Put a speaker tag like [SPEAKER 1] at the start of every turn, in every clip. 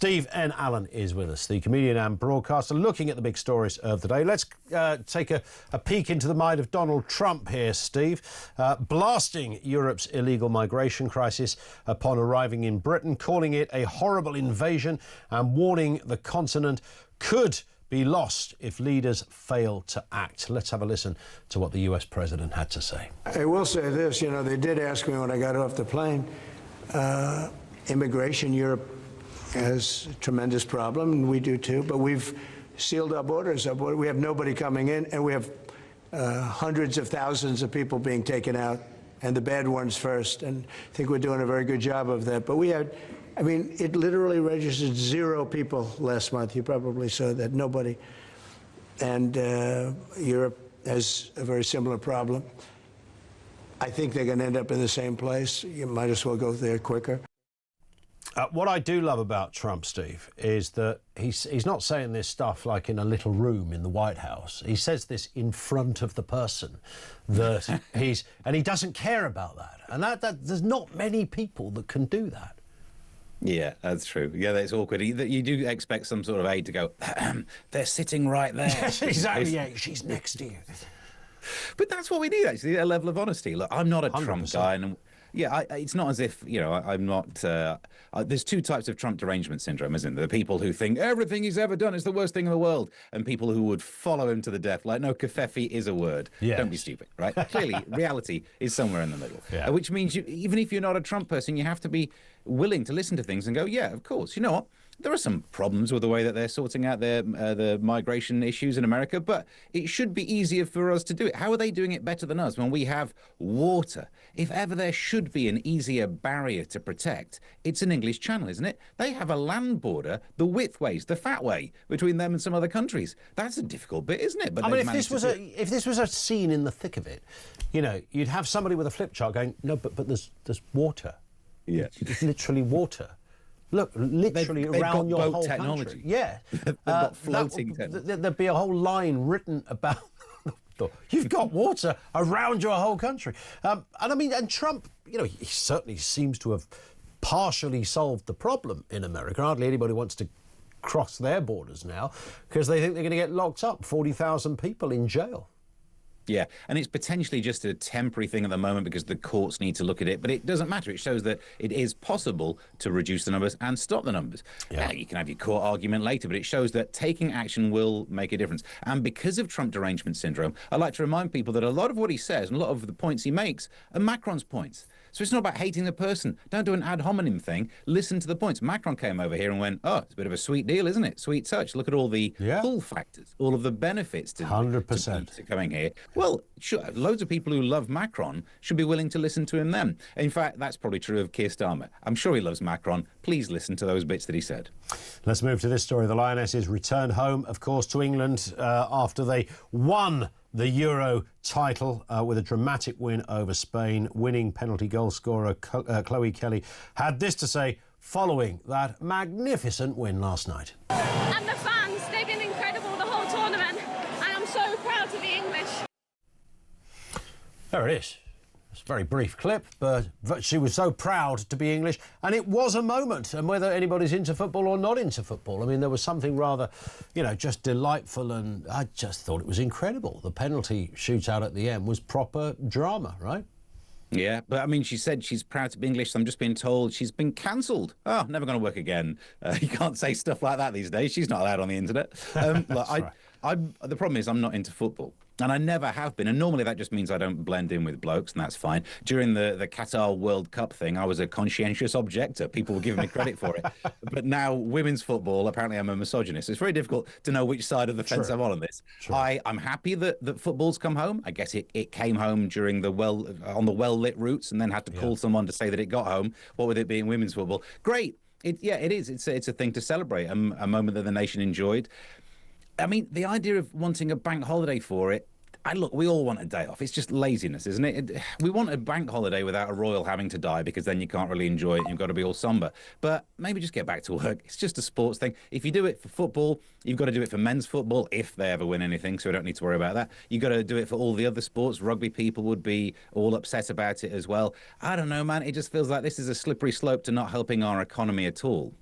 [SPEAKER 1] Steve N. Allen is with us, the comedian and broadcaster, looking at the big stories of the day. Let's take a peek into the mind of Donald Trump here, Steve. Blasting Europe's illegal migration crisis upon arriving in Britain, calling it a horrible invasion and warning the continent could be lost if leaders fail to act. Let's have a listen to what the US president had to say.
[SPEAKER 2] I will say this, they did ask me when I got off the plane, immigration, Europe has a tremendous problem, and we do too, but we've sealed our borders. We have nobody coming in, and we have hundreds of thousands of people being taken out, and the bad ones first, and I think we're doing a very good job of that. But we had, it literally registered 0 people last month. You probably saw that, nobody. And Europe has a very similar problem. I think they're going to end up in the same place. You might as well go there quicker.
[SPEAKER 1] What I do love about Trump, Steve, is that he's not saying this stuff like in a little room in the White House. He says this in front of the person that and he doesn't care about that. And that there's not many people that can do that.
[SPEAKER 3] Yeah, that's true. Yeah, that's awkward. You do expect some sort of aide to go, they're sitting right there.
[SPEAKER 1] Yes, exactly. Yeah, she's next to you.
[SPEAKER 3] But that's what we need, actually, a level of honesty. Look, I'm not a
[SPEAKER 1] 100%.
[SPEAKER 3] Trump guy, and yeah, it's not as if, I'm not... there's 2 types of Trump derangement syndrome, isn't there? The people who think everything he's ever done is the worst thing in the world, and people who would follow him to the death, like, no, kafefi is a word. Yes. Don't be stupid, right? Clearly, reality is somewhere in the middle, which means even if you're not a Trump person, you have to be willing to listen to things and go, yeah, of course. You know what? There are some problems with the way that they're sorting out the migration issues in America, but it should be easier for us to do it. How are they doing it better than us when we have water? If ever there should be an easier barrier to protect, it's an English Channel, isn't it? They have a land border, the width ways, the fat way, between them and some other countries. That's a difficult bit, isn't it? But
[SPEAKER 1] if this was a scene in the thick of it, you'd have somebody with a flip chart going, no, but there's water.
[SPEAKER 3] Yeah.
[SPEAKER 1] It's literally water. Look, literally around your whole
[SPEAKER 3] technology.
[SPEAKER 1] Country. Yeah.
[SPEAKER 3] They've got floating technology.
[SPEAKER 1] There'd be a whole line written about... You've got water around your whole country. And Trump, he certainly seems to have partially solved the problem in America. Hardly anybody wants to cross their borders now because they think they're going to get locked up, 40,000 people in jail.
[SPEAKER 3] Yeah, and it's potentially just a temporary thing at the moment because the courts need to look at it, but it doesn't matter. It shows that it is possible to reduce the numbers and stop the numbers. Yeah. You can have your court argument later, but it shows that taking action will make a difference. And because of Trump derangement syndrome, I'd like to remind people that a lot of what he says and a lot of the points he makes are Macron's points. So it's not about hating the person. Don't do an ad hominem thing. Listen to the points. Macron came over here and went, oh, it's a bit of a sweet deal, isn't it? Sweet touch. Look at all the pull factors, all of the benefits to
[SPEAKER 1] 100%
[SPEAKER 3] to coming here. Well, sure, loads of people who love Macron should be willing to listen to him then. In fact, that's probably true of Keir Starmer. I'm sure he loves Macron. Please listen to those bits that he said.
[SPEAKER 1] Let's move to this story. The Lionesses return home, of course, to England after they won the Euro title with a dramatic win over Spain. Winning penalty goal scorer Chloe Kelly had this to say following that magnificent win last night.
[SPEAKER 4] And the fans, they've been incredible the whole tournament, and I'm so proud to be English. There
[SPEAKER 1] it is. It's a very brief clip, but she was so proud to be English, and it was a moment. And whether anybody's into football or not into football, there was something rather, just delightful, and I just thought it was incredible. The penalty shootout at the end was proper drama, right?
[SPEAKER 3] Yeah, but she said she's proud to be English. So I'm just being told she's been cancelled. Oh, never going to work again. You can't say stuff like that these days. She's not allowed on the internet. The problem is I'm not into football. And I never have been. And normally that just means I don't blend in with blokes, and that's fine. During the Qatar World Cup thing, I was a conscientious objector. People were giving me credit for it. But now women's football, apparently I'm a misogynist. It's very difficult to know which side of the fence I'm on this. I'm happy that football's come home. I guess it came home during on the well-lit routes and then had to call someone to say that it got home. What with it being women's football? Great. It is. It's a thing to celebrate, a moment that the nation enjoyed. The idea of wanting a bank holiday for it, look, we all want a day off. It's just laziness, isn't it? We want a bank holiday without a royal having to die because then you can't really enjoy it. You've got to be all somber. But maybe just get back to work. It's just a sports thing. If you do it for football, you've got to do it for men's football if they ever win anything, so we don't need to worry about that. You've got to do it for all the other sports. Rugby people would be all upset about it as well. I don't know, man. It just feels like this is a slippery slope to not helping our economy at all.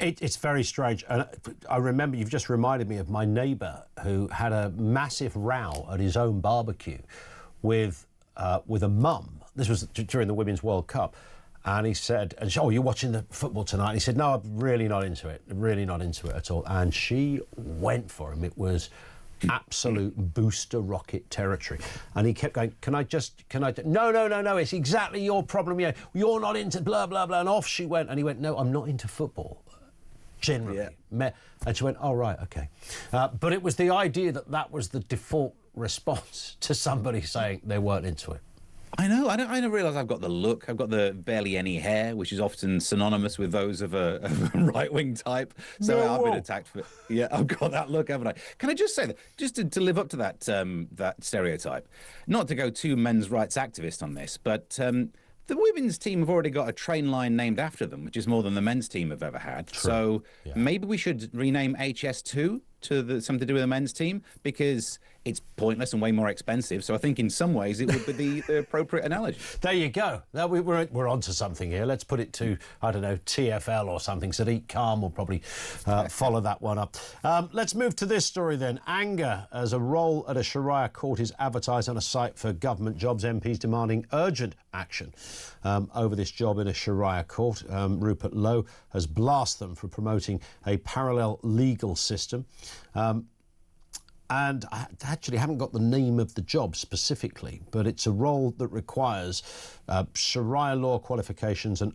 [SPEAKER 1] It's very strange. And I remember you've just reminded me of my neighbour who had a massive row at his own barbecue with a mum. This was during the Women's World Cup. And he said, oh, you're watching the football tonight? And he said, no, I'm really not into it. Really not into it at all. And she went for him. It was absolute booster rocket territory. And he kept going, can I no, it's exactly your problem. You're not into blah, blah, blah. And off she went. And he went, no, I'm not into football. Generally. Yeah. And she went, oh, right, OK. But it was the idea that was the default response to somebody saying they weren't into it.
[SPEAKER 3] I know. I don't realise I've got the look. I've got the barely any hair, which is often synonymous with those of a right-wing type. So I've been attacked for. Yeah, I've got that look, haven't I? Can I just say that, just to live up to that that stereotype, not to go too men's rights activist on this, but the women's team have already got a train line named after them, which is more than the men's team have ever had. True. So maybe we should rename HS2 to something to do with the men's team, because it's pointless and way more expensive. So I think in some ways it would be the appropriate analogy.
[SPEAKER 1] There you go. Now we're onto something here. Let's put it to, I don't know, TFL or something. Sadiq Khan will probably follow that one up. Let's move to this story then. Anger as a role at a Sharia court is advertised on a site for government jobs. MPs demanding urgent action over this job in a Sharia court. Rupert Lowe has blasted them for promoting a parallel legal system. And I actually haven't got the name of the job specifically, but it's a role that requires Sharia law qualifications and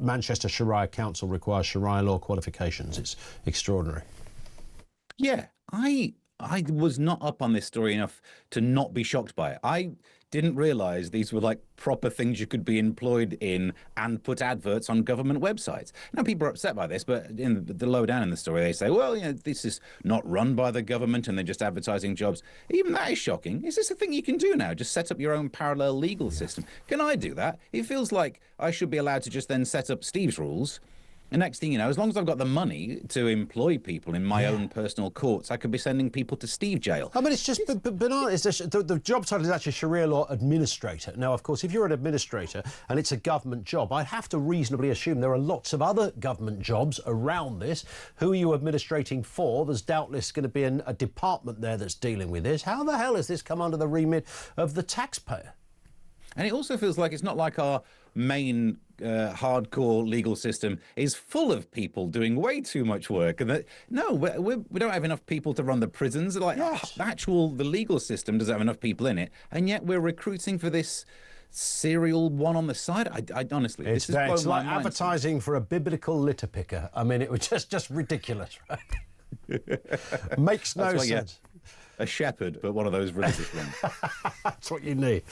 [SPEAKER 1] Manchester Sharia Council requires Sharia law qualifications. It's extraordinary.
[SPEAKER 3] Yeah, I was not up on this story enough to not be shocked by it. I didn't realise these were like proper things you could be employed in and put adverts on government websites. Now, people are upset by this, but in the low down in the story, they say, well, this is not run by the government and they're just advertising jobs. Even that is shocking. Is this a thing you can do now? Just set up your own parallel legal system? Can I do that? It feels like I should be allowed to just then set up Steve's rules. The next thing you know, as long as I've got the money to employ people in my own personal courts, I could be sending people to Steve jail.
[SPEAKER 1] I mean, it's just banana. The job title is actually Sharia law administrator. Now, of course, if you're an administrator and it's a government job, I have to reasonably assume there are lots of other government jobs around this. Who are you administrating for? There's doubtless going to be a department there that's dealing with this. How the hell has this come under the remit of the taxpayer?
[SPEAKER 3] And it also feels like it's not like our main hardcore legal system is full of people doing way too much work, and that we don't have enough people to run the prisons. Like the legal system doesn't have enough people in it, and yet we're recruiting for this serial one on the side. I honestly,
[SPEAKER 1] it's like advertising for a biblical litter picker. I mean, it was just ridiculous, right? Makes no sense.
[SPEAKER 3] A shepherd, but one of those religious ones.
[SPEAKER 1] That's what you need.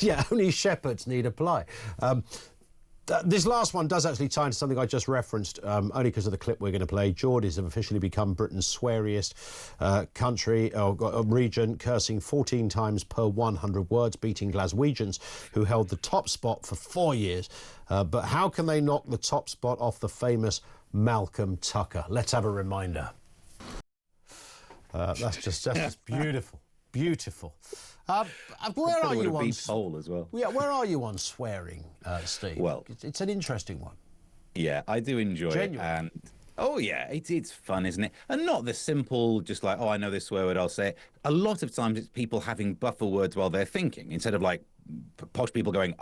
[SPEAKER 1] Yeah, only shepherds need apply. This last one does actually tie into something I just referenced, only because of the clip we're going to play. Geordies have officially become Britain's sweariest country or region, cursing 14 times per 100 words, beating Glaswegians, who held the top spot for 4 years. But how can they knock the top spot off the famous Malcolm Tucker? Let's have a reminder. That's just beautiful, beautiful. Where are you on
[SPEAKER 3] hole as well?
[SPEAKER 1] Yeah, where are you on swearing, Steve?
[SPEAKER 3] Well,
[SPEAKER 1] it's an interesting one.
[SPEAKER 3] Yeah, I do enjoy it, and it's fun, isn't it? And not the simple, just like, oh, I know this swear word, I'll say it. A lot of times it's people having buffer words while they're thinking, instead of like posh people going,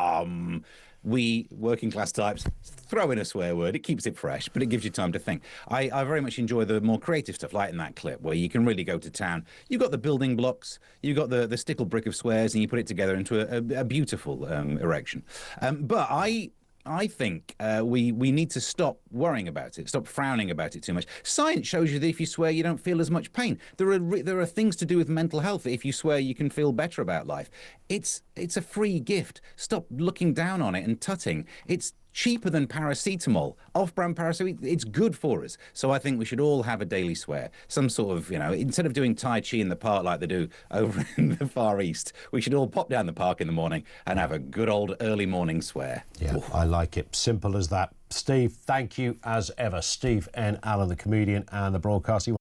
[SPEAKER 3] we working class types throw in a swear word. It keeps it fresh, but it gives you time to think. I very much enjoy the more creative stuff, like in that clip, where you can really go to town. You've got the building blocks, you've got the stickle brick of swears, and you put it together into a beautiful erection. But I think we need to stop worrying about it, stop frowning about it too much. Science shows you that if you swear, you don't feel as much pain. There are things to do with mental health that if you swear, you can feel better about life. It's a free gift. Stop looking down on it and tutting. It's cheaper than paracetamol. Off-brand paracetamol, it's good for us. So I think we should all have a daily swear. Some sort of, instead of doing Tai Chi in the park like they do over in the Far East, we should all pop down the park in the morning and have a good old early morning swear.
[SPEAKER 1] Yeah, I like it. Simple as that. Steve, thank you as ever. Steve N. Allen, the comedian and the broadcaster.